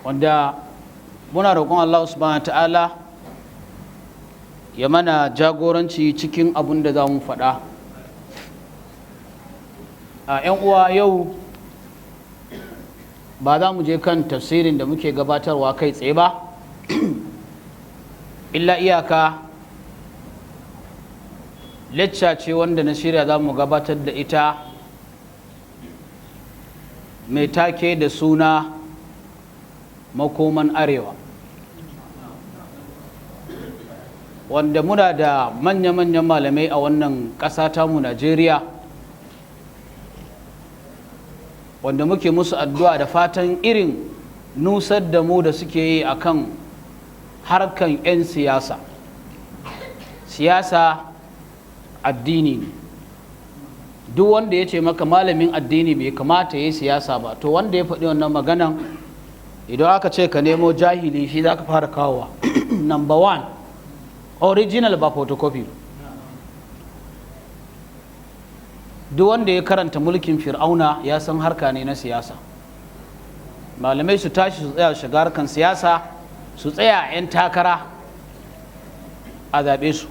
wanda muna roƙon Allah subhanahu ta'ala ya mana jagoranci cikin abin da za mu faɗa. A 'yan uwa, yau ba za mu je kan tafsirin da muke gabatarwa kai tsaye ba, illa iyaka lecca ce wanda na shirya za mu gabatar da ita mai take da suna makoman arewa, wanda muna da manya-manyan malamai a wannan ƙasa tamu Najeriya, wanda muke musu addu'a da fatan irin nusar da mu da suke yi akan harkan 'yan siyasa. Siyasa addini ne, duk wanda ya ce maka malamin addini bai kamata ya yi siyasa ba, to wanda ya faɗi wannan maganan, idan aka ce ka nemo jahili shi za ka fara kawowa. Number one, original ba photocopy. Duk wanda ya karanta mulkin fir'auna ya san harka ne na siyasa. Malamai su tashi su tsaya shiga harkan siyasa, su tsaya 'yan takara a zaɓe su.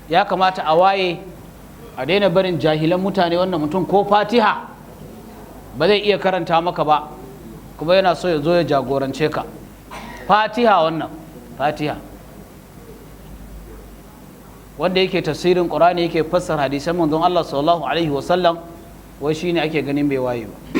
Ya kamata a waye, a daina barin jahilan mutane. Wannan mutum ko fatiha ba zai iya karanta maka ba, kuma yana so ya zo ya jagorance ka. Fatiha, wannan fatiha, wanda yake tafsirin Qur'ani yake fassara hadisan manzon Allah sallallahu alaihi wasallam, wai shine ake ganin bai waye ba.